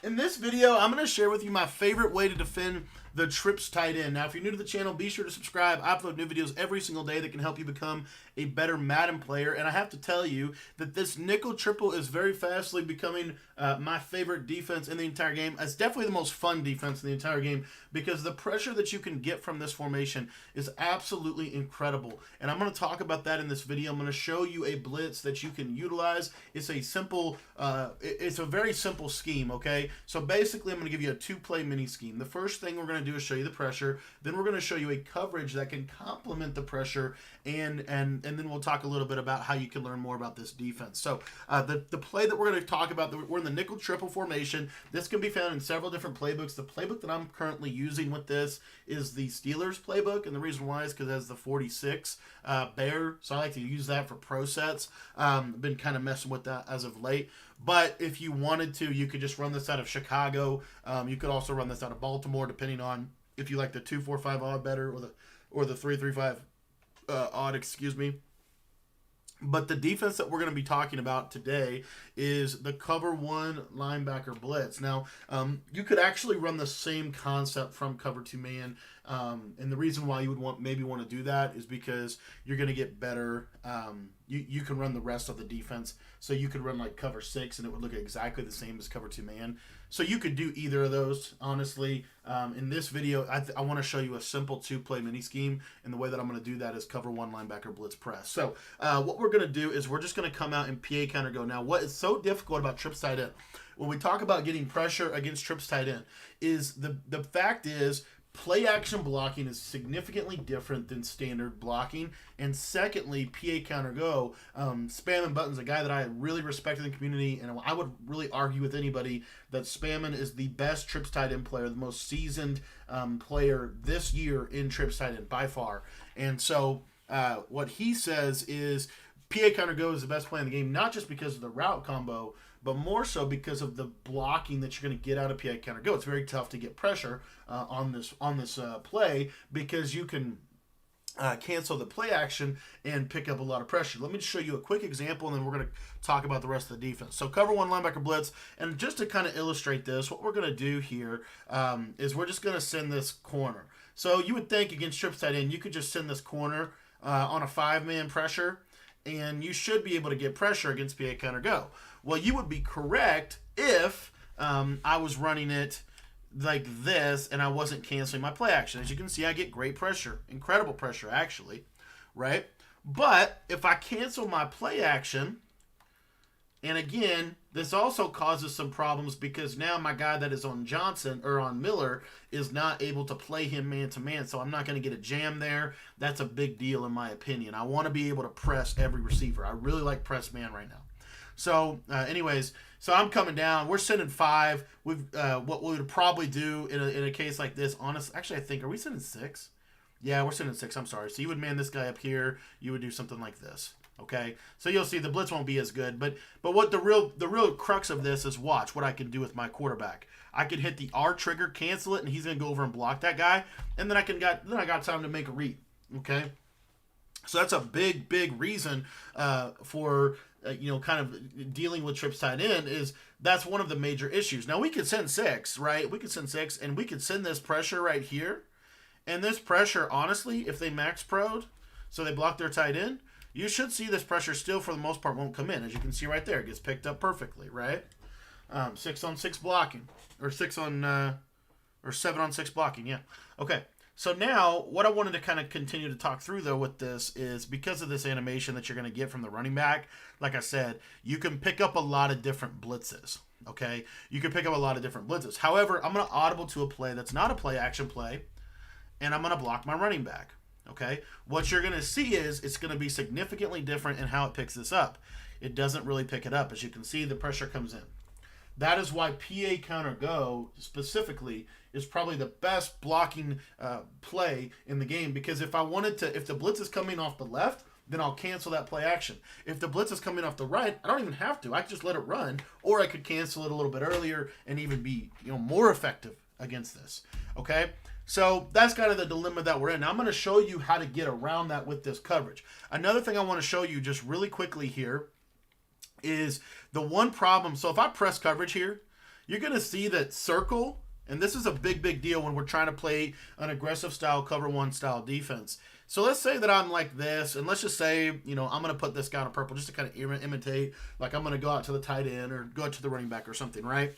In this video, I'm going to share with you my favorite way to defend the trips tight end. Now, if you're new to the channel, be sure to subscribe. I upload new videos every single day that can help you become a better Madden player. And I have to tell you that this nickel triple is very fastly becoming my favorite defense in the entire game. It's definitely the most fun defense in the entire game because the pressure that you can get from this formation is absolutely incredible. And I'm going to talk about that in this video. I'm going to show you a blitz that you can utilize. It's a simple, it's a very simple scheme, okay? So basically, I'm going to give you a two-play mini scheme. The first thing we're going to do is show you the pressure. Then we're going to show you a coverage that can complement the pressure, and then we'll talk a little bit about how you can learn more about this defense. So the play that we're going to talk about, we're in the nickel triple formation. This can be found in several different playbooks. The playbook that I'm currently using with this is the Steelers playbook, and the reason why is because it has the 46 bear, so I like to use that for pro sets. Been kind of messing with that as of late. But if you wanted to, you could just run this out of Chicago. You could also run this out of Baltimore, depending on if you like the 2-4-5 odd better or the 3-3-5 odd, excuse me. But the defense that we're going to be talking about today is the cover one linebacker blitz. Now, you could actually run the same concept from cover two man. And the reason why you would maybe want to do that is because you're going to get better. You can run the rest of the defense. So you could run like cover six and it would look exactly the same as cover two man. So you could do either of those, honestly. In this video, I want to show you a simple two-play mini scheme, and the way that I'm going to do that is cover one linebacker blitz press. So what we're going to do is we're just going to come out and PA counter go. Now, what is so difficult about trips tight end, when we talk about getting pressure against trips tight end, is the fact is play action blocking is significantly different than standard blocking. And secondly, PA counter go, Spamming Button's a guy that I really respect in the community, and I would really argue with anybody that Spamming is the best trips tight end player, the most seasoned player this year in trips tight end by far. And so what he says is PA counter go is the best play in the game, not just because of the route combo, but more so because of the blocking that you're going to get out of PA counter go. It's very tough to get pressure on this play because you can cancel the play action and pick up a lot of pressure. Let me just show you a quick example, and then we're going to talk about the rest of the defense. So cover one linebacker blitz, and just to kind of illustrate this, what we're going to do here is we're just going to send this corner. So you would think against trips tight end, you could just send this corner on a five-man pressure, and you should be able to get pressure against PA counter go. Well, you would be correct if I was running it like this and I wasn't canceling my play action. As you can see, I get great pressure, incredible pressure actually, right? But if I cancel my play action, and again, this also causes some problems because now my guy that is on Johnson or on Miller is not able to play him man-to-man, so I'm not going to get a jam there. That's a big deal in my opinion. I want to be able to press every receiver. I really like press man right now. So anyways, so I'm coming down. We're sending five. What we would probably do in a case like this, honestly, actually I think, are we sending six? Yeah, we're sending six. I'm sorry. So you would man this guy up here. You would do something like this. Okay, so you'll see the blitz won't be as good, but what the real crux of this is, watch what I can do with my quarterback. I could hit the R trigger, cancel it, and he's gonna go over and block that guy, and then I got time to make a read. Okay, so that's a big reason for kind of dealing with trips tight end, is that's one of the major issues. Now we could send six, right? We could send six, and we could send this pressure right here, and this pressure, honestly, if they max pro'd, so they block their tight end, you should see this pressure still, for the most part, won't come in. As you can see right there, it gets picked up perfectly, right? 6-on-6 blocking, or 7-on-6 blocking, yeah. Okay, so now what I wanted to kind of continue to talk through, though, with this is because of this animation that you're going to get from the running back, like I said, you can pick up a lot of different blitzes, okay? You can pick up a lot of different blitzes. However, I'm going to audible to a play that's not a play action play, and I'm going to block my running back. Okay, what you're going to see is it's going to be significantly different in how it picks this up. It doesn't really pick it up. As you can see, the pressure comes in. That is why PA counter go specifically is probably the best blocking play in the game, because if the blitz is coming off the left, then I'll cancel that play action. If the blitz is coming off the right, I don't even have to. I can just let it run, or I could cancel it a little bit earlier and even be more effective against this. Okay, so that's kind of the dilemma that we're in. Now I'm going to show you how to get around that with this coverage. Another thing I want to show you just really quickly here is the one problem. So if I press coverage here, you're going to see that circle, and this is a big deal when we're trying to play an aggressive style, cover one style defense. So let's say that I'm like this, and let's just say, I'm going to put this guy on a purple just to kind of imitate, like I'm going to go out to the tight end or go out to the running back or something, right?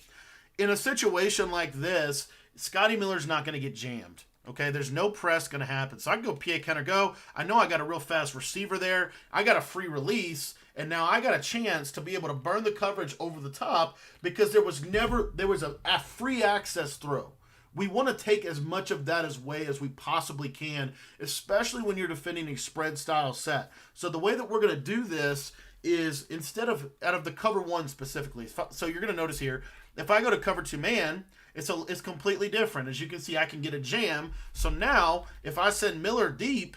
In a situation like this, Scotty Miller's not going to get jammed. Okay, there's no press going to happen. So I can go PA counter go. I know I got a real fast receiver there. I got a free release, and now I got a chance to be able to burn the coverage over the top because there was a free access throw. We want to take as much of that away as we possibly can, especially when you're defending a spread style set. So the way that we're going to do this is instead of out of the cover one specifically. So you're going to notice here, if I go to cover two man, it's completely different. As you can see, I can get a jam. So now, if I send Miller deep,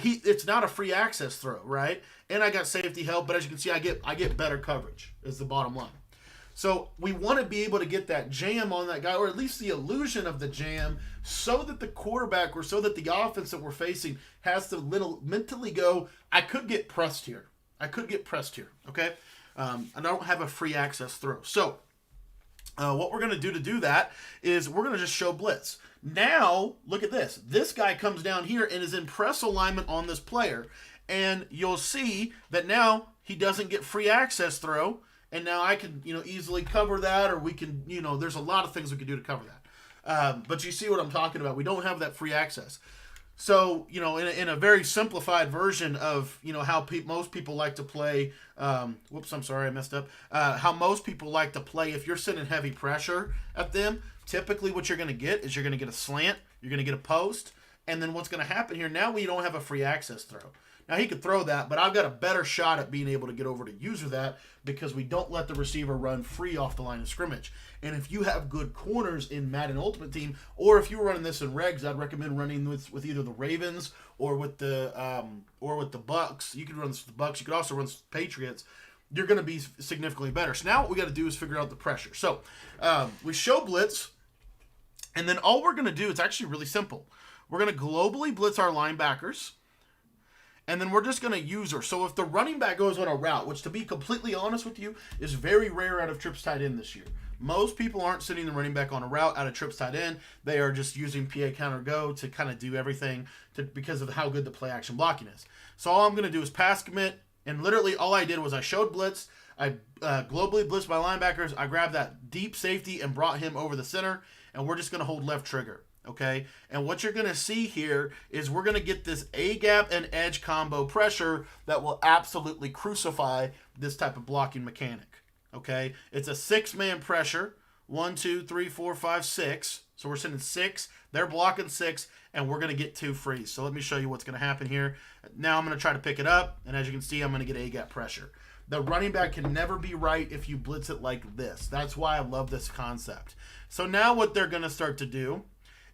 it's not a free access throw, right? And I got safety help, but as you can see, I get better coverage is the bottom line. So we want to be able to get that jam on that guy, or at least the illusion of the jam, so that the quarterback or so that the offense that we're facing has to mentally go, I could get pressed here. Okay? I don't have a free access throw. So what we're going to do that is we're going to just show blitz. Now, look at this. This guy comes down here and is in press alignment on this player. And you'll see that now he doesn't get free access throw. And now I can, easily cover that, or we can, there's a lot of things we can do to cover that. But you see what I'm talking about. We don't have that free access. So, in a very simplified version of, how most people like to play, whoops, I'm sorry, I messed up. How most people like to play, if you're sending heavy pressure at them, typically what you're going to get is you're going to get a slant, you're going to get a post, and then what's going to happen here, now we don't have a free access throw. Now, he could throw that, but I've got a better shot at being able to get over to user that because we don't let the receiver run free off the line of scrimmage. And if you have good corners in Madden Ultimate Team, or if you were running this in regs, I'd recommend running with either the Ravens or with the Bucks. You could run this with the Bucks. You could also run this with the Patriots. You're going to be significantly better. So now what we got to do is figure out the pressure. So we show blitz, and then all we're going to do, it's actually really simple. We're going to globally blitz our linebackers. And then we're just going to use her. So if the running back goes on a route, which to be completely honest with you, is very rare out of trips tight end this year. Most people aren't sending the running back on a route out of trips tight end. They are just using PA counter go to kind of do everything because of how good the play action blocking is. So all I'm going to do is pass commit. And literally all I did was I showed blitz. I globally blitzed my linebackers. I grabbed that deep safety and brought him over the center. And we're just going to hold left trigger. Okay, and what you're going to see here is we're going to get this A-gap and edge combo pressure that will absolutely crucify this type of blocking mechanic. Okay, it's a 6-man pressure. 1, 2, 3, 4, 5, 6. So we're sending 6. They're blocking 6, and we're going to get 2 frees. So let me show you what's going to happen here. Now I'm going to try to pick it up, and as you can see, I'm going to get A-gap pressure. The running back can never be right if you blitz it like this. That's why I love this concept. So now what they're going to start to do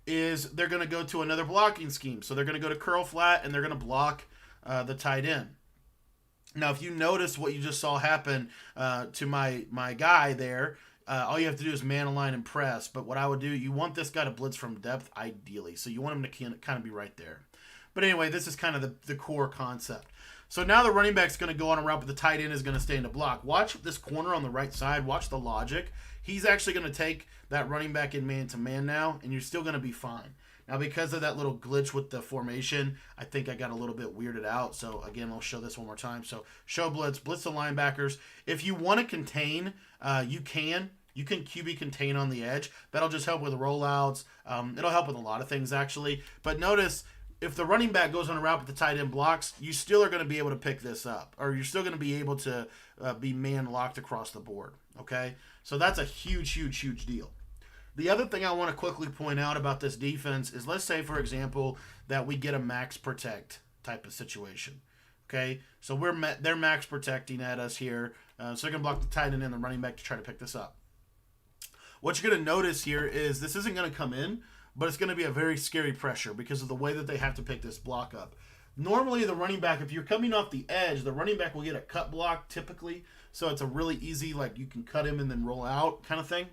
is they're going to go to another blocking scheme. So they're going to go to curl flat, and they're going to block the tight end. Now, if you notice what you just saw happen to my guy there, all you have to do is man align and press. But what I would do, you want this guy to blitz from depth, ideally. So you want him to kind of be right there. But anyway, this is kind of the core concept. So now the running back's going to go on a route, but the tight end is going to stay in the block. Watch this corner on the right side. Watch the logic. He's actually going to take that running back in man-to-man now, and you're still going to be fine. Now, because of that little glitch with the formation, I think I got a little bit weirded out. So, again, I'll show this one more time. So, show blitz the linebackers. If you want to contain, you can. You can QB contain on the edge. That'll just help with rollouts. It'll help with a lot of things, actually. But notice, if the running back goes on a route with the tight end blocks, you still are going to be able to pick this up. Or you're still going to be able to be man-locked across the board. Okay? So, that's a huge deal. The other thing I want to quickly point out about this defense is, let's say, for example, that we get a max protect type of situation. Okay, so they're max protecting at us here, so they're going to block the tight end and the running back to try to pick this up. What you're going to notice here is this isn't going to come in, but it's going to be a very scary pressure because of the way that they have to pick this block up. Normally, the running back, if you're coming off the edge, the running back will get a cut block typically, so it's a really easy, like you can cut him and then roll out kind of thing.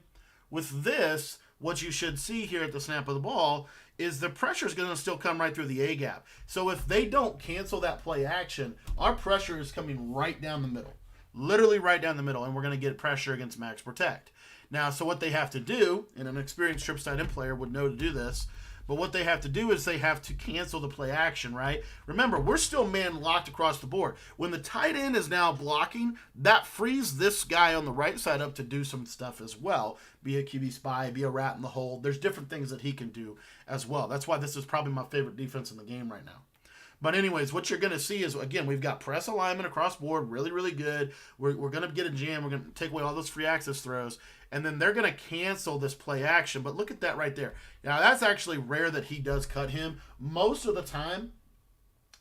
With this, what you should see here at the snap of the ball is the pressure is going to still come right through the A-gap. So if they don't cancel that play action, our pressure is coming right down the middle. literally right down the middle, and we're going to get pressure against max protect. Now, so what they have to do, and an experienced trips tight end player would know to do this, but what they have to do is they have to cancel the play action, right? Remember, we're still man locked across the board. When the tight end is now blocking, that frees this guy on the right side up to do some stuff as well. Be a QB spy, be a rat in the hole. There's different things that he can do as well. That's why this is probably my favorite defense in the game right now. But anyways, what you're going to see is, again, we've got press alignment across board, really, really good. We're going to get a jam. We're going to take away all those free access throws. And then they're going to cancel this play action. But look at that right there. Now, that's actually rare that he does cut him. Most of the time,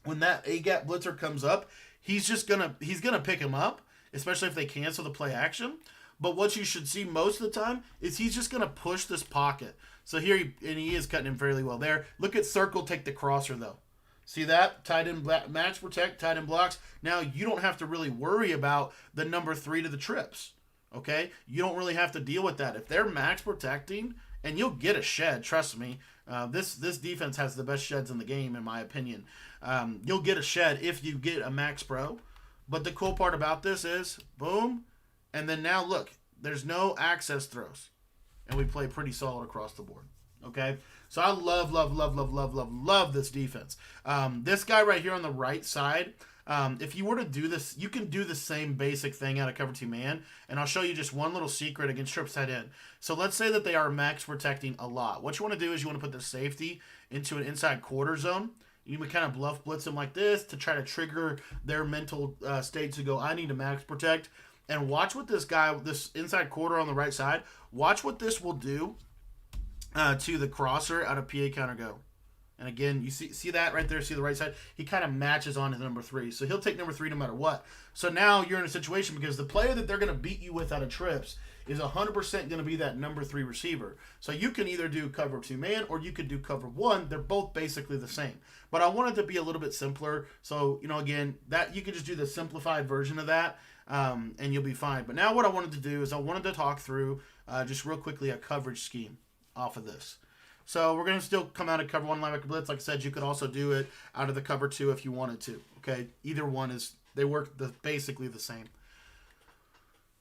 when that A-gap blitzer comes up, he's going to pick him up, especially if they cancel the play action. But what you should see most of the time is he's just going to push this pocket. So here, he is cutting him fairly well there. Look at circle, take the crosser, though. See that? Tight end match protect, tight end blocks. Now you don't have to really worry about the number 3 to the trips. Okay? You don't really have to deal with that. If they're max protecting, and you'll get a shed, trust me. This defense has the best sheds in the game, in my opinion. You'll get a shed if you get a max pro. But the cool part about this is, boom, and then now look, there's no access throws. And we play pretty solid across the board. Okay? So I love this defense. This guy right here on the right side, if you were to do this, you can do the same basic thing out of cover 2 man, and I'll show you just one little secret against trips tight end. So let's say that they are max protecting a lot. What you want to do is you want to put the safety into an inside quarter zone. You would kind of bluff blitz them like this to try to trigger their mental state to go, I need to max protect. And watch what this guy, this inside quarter on the right side, watch what this will do to the crosser out of PA counter go. And again, you see that right there, see the right side? He kind of matches on to number 3. So he'll take number 3 no matter what. So now you're in a situation because the player that they're going to beat you with out of trips is 100% going to be that number 3 receiver. So you can either do cover 2 man or you could do cover 1. They're both basically the same. But I wanted to be a little bit simpler. So, again, that you can just do the simplified version of that and you'll be fine. But now what I wanted to do is I wanted to talk through just real quickly a coverage scheme off of this. So we're going to still come out of cover 1 linebacker blitz. Like I said, you could also do it out of the cover 2 if you wanted to. Okay, either one they work basically the same.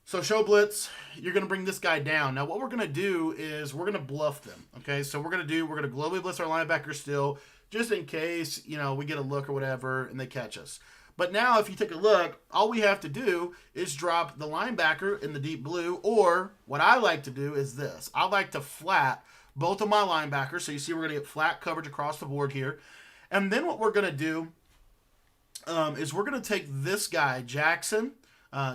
So show blitz, you're going to bring this guy down. Now what we're going to do is we're going to bluff them. Okay, so we're going to globally blitz our linebacker still, just in case we get a look or whatever and they catch us. But now if you take a look, all we have to do is drop the linebacker in the deep blue, or what I like to do is this. I like to flat both of my linebackers. So you see we're going to get flat coverage across the board here. And then what we're going to do is we're going to take this guy, Jackson.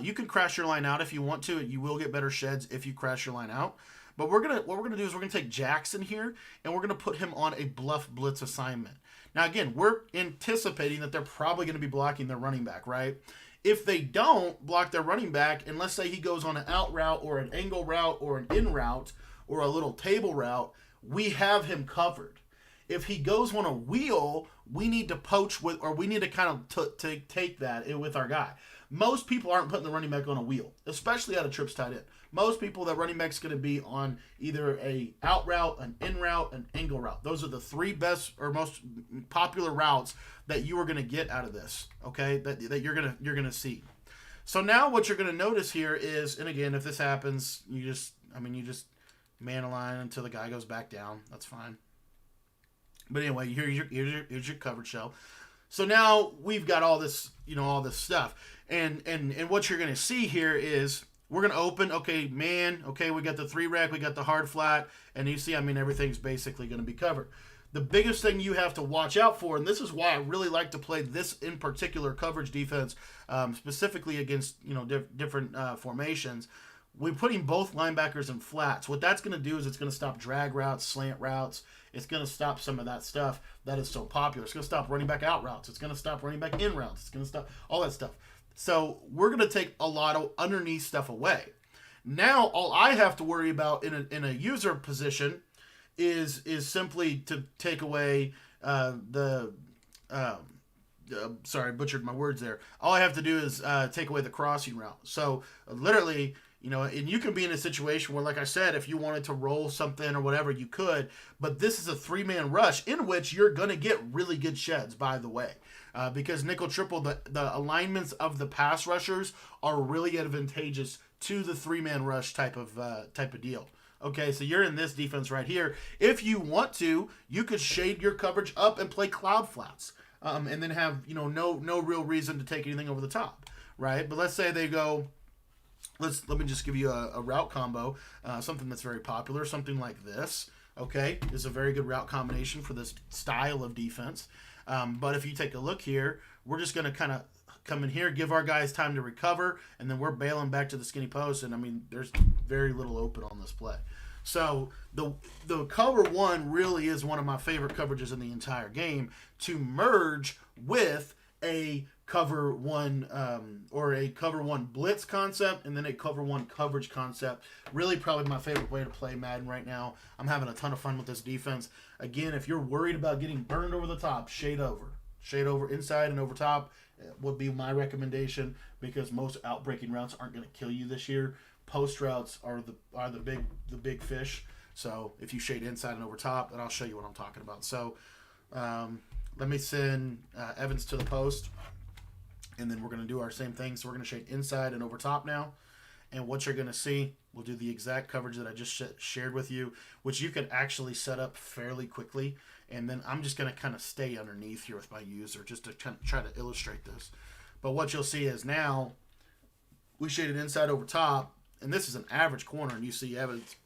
You can crash your line out if you want to. You will get better sheds if you crash your line out. But what we're going to do is we're going to take Jackson here, and we're going to put him on a bluff blitz assignment. Now, again, we're anticipating that they're probably going to be blocking their running back, right? If they don't block their running back, and let's say he goes on an out route or an angle route or an in route or a little table route, we have him covered. If he goes on a wheel, we need to poach with, or we need to kind of take that with our guy. Most people aren't putting the running back on a wheel, especially out of trips tight end. Most people, that running back's going to be on either a out route, an in route, an angle route. Those are the 3 best or most popular routes that you are going to get out of this. Okay, that you're gonna see. So now what you're going to notice here is, and again, if this happens, you just man align until the guy goes back down. That's fine. But anyway, here's your coverage shell. So now we've got all this, all this stuff. And what you're going to see here is we're going to open, okay, man, okay, we got the 3 rec, we got the hard flat, and you see, everything's basically going to be covered. The biggest thing you have to watch out for, and this is why I really like to play this in particular coverage defense, specifically against, different formations, we're putting both linebackers in flats. What that's going to do is it's going to stop drag routes, slant routes. It's going to stop some of that stuff that is so popular. It's going to stop running back out routes. It's going to stop running back in routes. It's going to stop all that stuff. So we're going to take a lot of underneath stuff away. Now all I have to worry about in a user position is simply to take away sorry, butchered my words there. All I have to do is take away the crossing route. So literally, You know, and you can be in a situation where, like I said, if you wanted to roll something or whatever, you could. But this is a 3-man rush in which you're going to get really good sheds, by the way. Because nickel triple, the alignments of the pass rushers are really advantageous to the 3-man rush type of deal. Okay, so you're in this defense right here. If you want to, you could shade your coverage up and play cloud flats, and then have, you know, no real reason to take anything over the top, right? But let's say they go. Let me just give you a route combo, something that's very popular, something like this. Okay, is a very good route combination for this style of defense. But if you take a look here, we're just going to kind of come in here, give our guys time to recover, and then we're bailing back to the skinny post. And I mean, there's very little open on this play. So the cover one really is one of my favorite coverages in the entire game, to merge with a cover one or a cover one blitz concept and then a cover one coverage concept. Really probably my favorite way to play Madden right now. I'm having a ton of fun with this defense. Again, if you're worried about getting burned over the top, shade over. Shade over inside and over top would be my recommendation, because most outbreaking routes aren't going to kill you this year. Post routes are the big fish. So if you shade inside and over top, then I'll show you what I'm talking about. So let me send Evans to the post, and then we're going to do our same thing. So we're going to shade inside and over top now. And what you're going to see, we'll do the exact coverage that I just shared with you, which you can actually set up fairly quickly. And then I'm just going to kind of stay underneath here with my user just to kind of try to illustrate this. But what you'll see is now we shaded inside over top, and this is an average corner, and you see Evans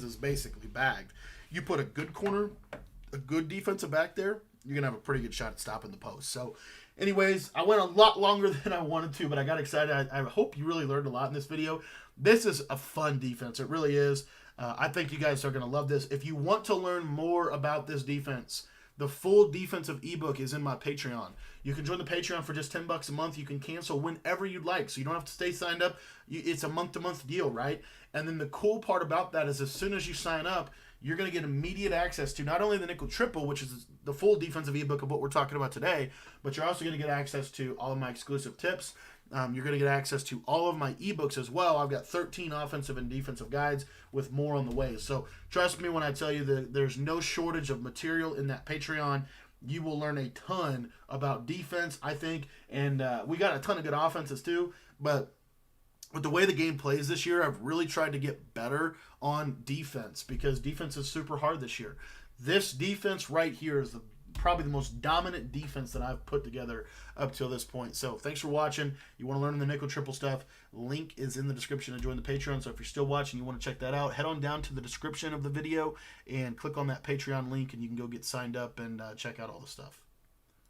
is basically bagged. You put a good corner, a good defensive back there, you're going to have a pretty good shot at stopping the post. So anyways, I went a lot longer than I wanted to, but I got excited. I hope you really learned a lot in this video. This is a fun defense. It really is. I think you guys are going to love this. If you want to learn more about this defense, the full defensive ebook is in my Patreon. You can join the Patreon for just $10 a month. You can cancel whenever you'd like, so you don't have to stay signed up. It's a month-to-month deal, right? And then the cool part about that is as soon as you sign up, you're going to get immediate access to not only the nickel triple, which is the full defensive ebook of what we're talking about today, but you're also going to get access to all of my exclusive tips. You're going to get access to all of my ebooks as well. I've got 13 offensive and defensive guides with more on the way. So trust me when I tell you that there's no shortage of material in that Patreon. You will learn a ton about defense, I think, and we got a ton of good offenses too, but with the way the game plays this year, I've really tried to get better on defense, because defense is super hard this year. This defense right here is probably the most dominant defense that I've put together up till this point. So thanks for watching. You want to learn the nickel triple stuff, link is in the description to join the Patreon. So if you're still watching, you want to check that out, head on down to the description of the video and click on that Patreon link, and you can go get signed up and check out all the stuff.